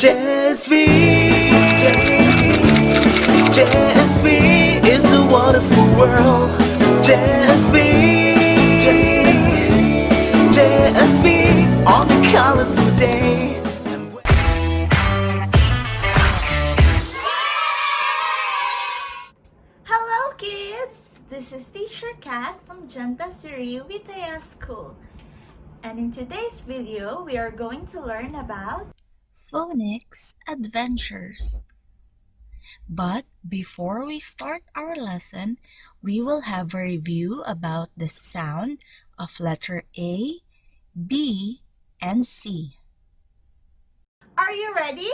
JSV JSV is a wonderful world. JSV JSV on a colorful day. Hello kids! This is Teacher Kat from Janta Siri Vitaya School. And in today's video, we are going to learn about Phonics Adventures. But before we start our lesson, we will have a review about the sound of letter A, B, and C. Are you ready?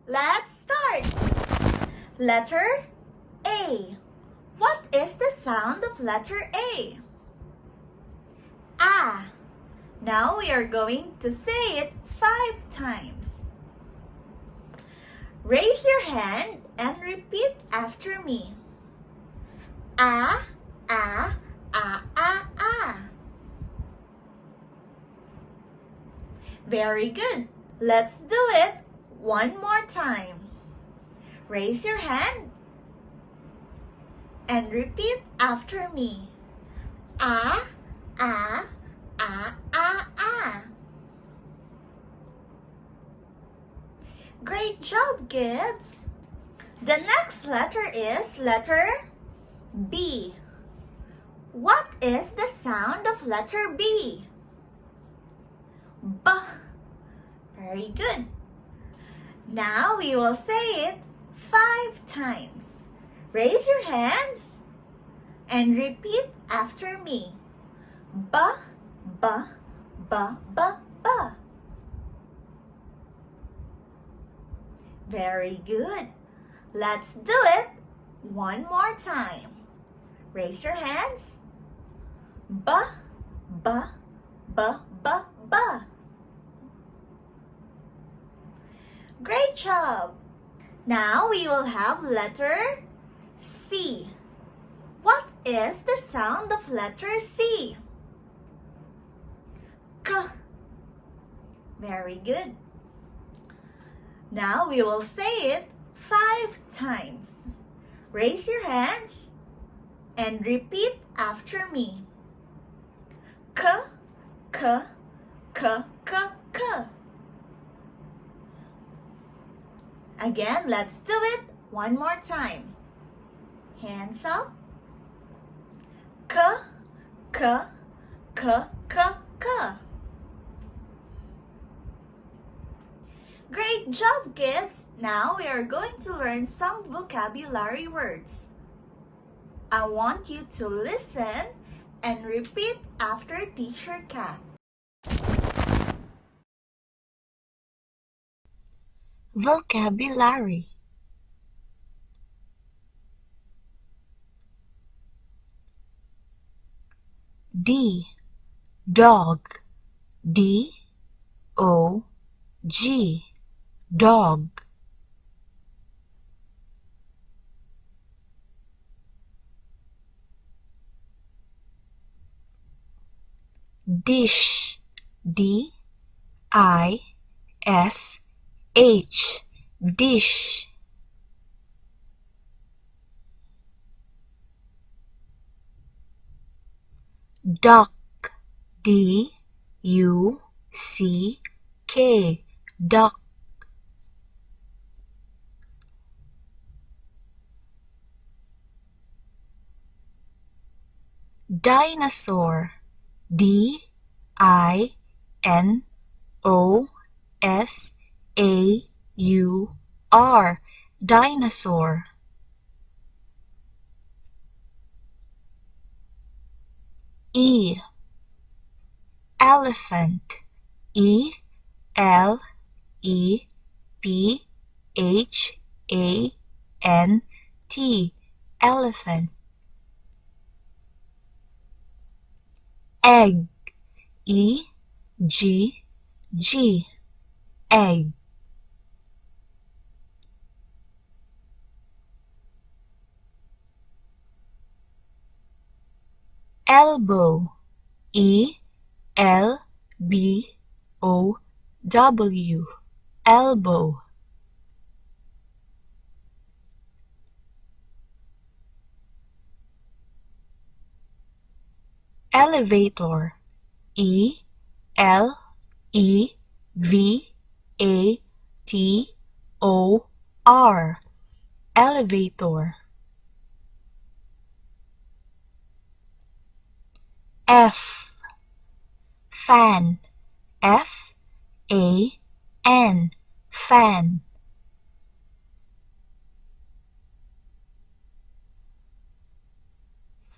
Let's start! Letter A. What is the sound of letter A? Ah. Now we are going to say it 5 times. Raise your hand and repeat after me. Ah, ah, ah, ah, ah. Very good. Let's do it one more time. Raise your hand and repeat after me. Ah, ah, ah, ah, ah. Great job, kids! The next letter is letter B. What is the sound of letter B? B. Very good. Now we will say it 5 times. Raise your hands and repeat after me. B, B, B, B, B. Very good. Let's do it one more time. Raise your hands. B, B, B, B, B. Great job. Now we will have letter C. What is the sound of letter C? K. Very good. Now we will say it 5 times. Raise your hands and repeat after me. K, K, K, K, K. Again, let's do it one more time. Hands up. K, K, K, K, K. Great job, kids! Now we are going to learn some vocabulary words. I want you to listen and repeat after Teacher Kat. Vocabulary. D. Dog. D-O-G. Dog. Dish. D-I-S-H. Dish. Duck. D-U-C-K. Duck. Dinosaur. D-I-N-O-S-A-U-R. Dinosaur. E. Elephant. E-L-E-P-H-A-N-T. Elephant. Egg. E-G-G. Egg. Elbow. E-L-B-O-W. elbow, elevator, E-L-E-V-A-T-O-R, elevator. F, fan, F-A-N, fan.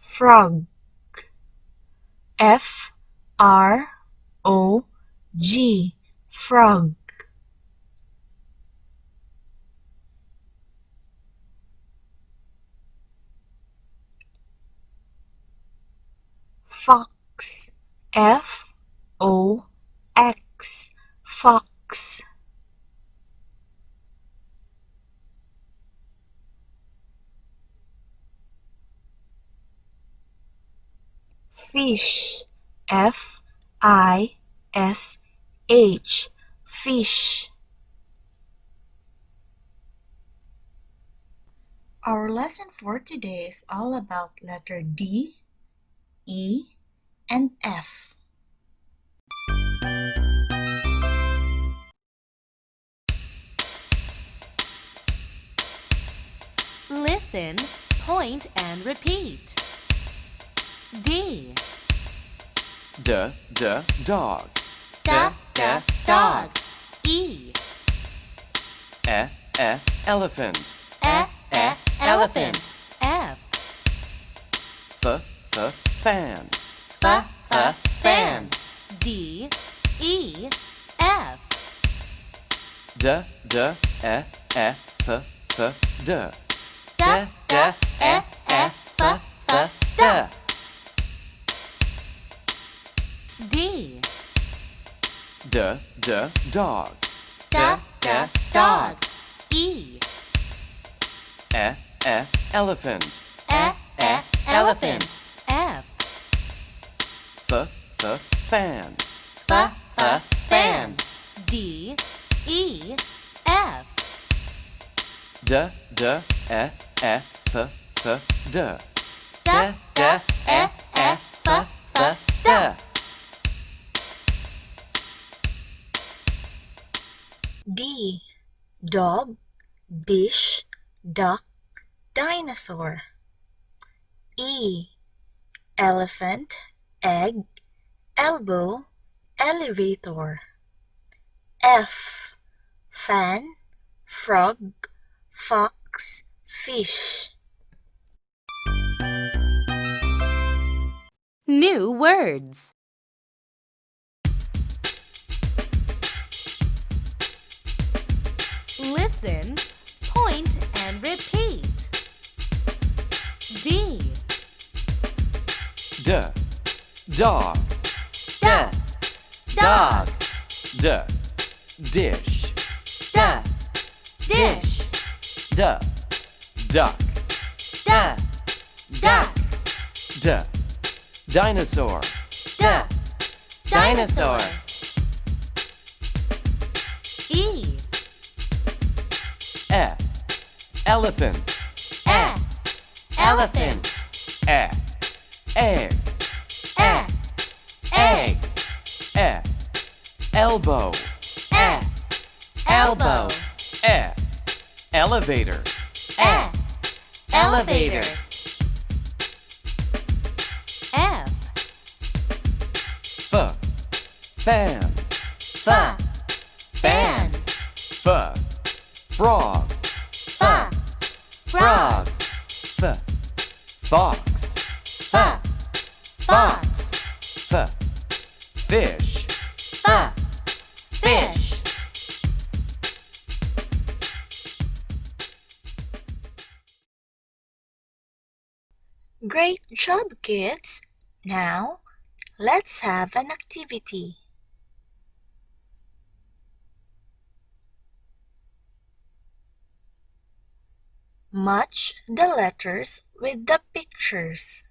Frog, F-R-O-G, frog. Fox, F-O-X, fox. Fish, F-I-S-H, fish. Our lesson for today is all about letter D, E, and F. Listen, point, and repeat. D. Dog. Dog. E. Elephant. Elephant. F. Fan. Fan. D. E. F. D. D. Dog. Dog. E. Elephant. Elephant. F. Fan. Fan. D. E. F. D. D. Dog, dish, duck, dinosaur. E. Elephant, egg, elbow, elevator. F. Fan, frog, fox, fish. New words. Listen, point, and repeat. D. Dog. Dog. Dish. Dish. Duck. Duck. Dinosaur. Dinosaur. E. Elephant. Elephant. Egg. Elbow. Elbow. Elevator. Elevator. F. Fan. Fan. Frog. Frog. Fox. Fox. Fish. Fish. Great job, kids! Now, let's have an activity. Match the letters with the pictures.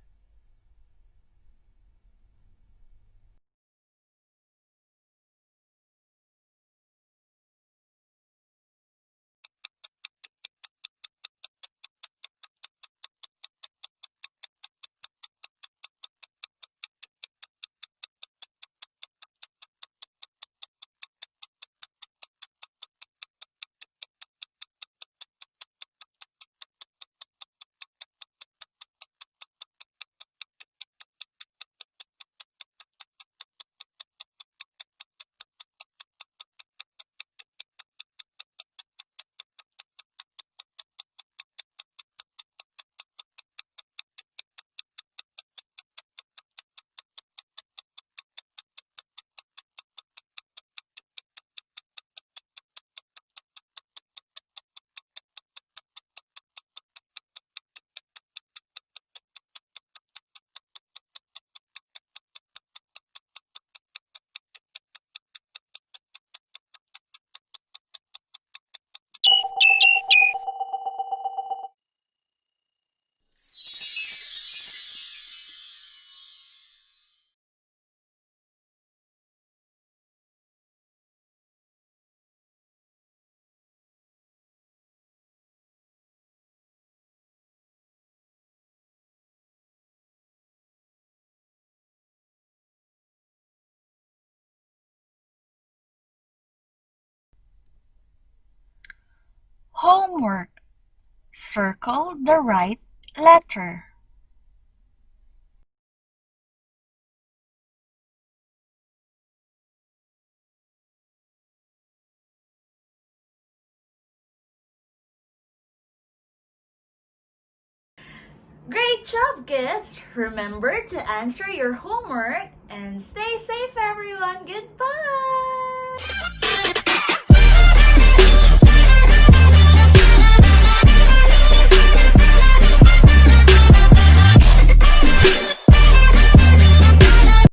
Homework. Circle the right letter. Great job, kids! Remember to answer your homework and stay safe, everyone. Goodbye!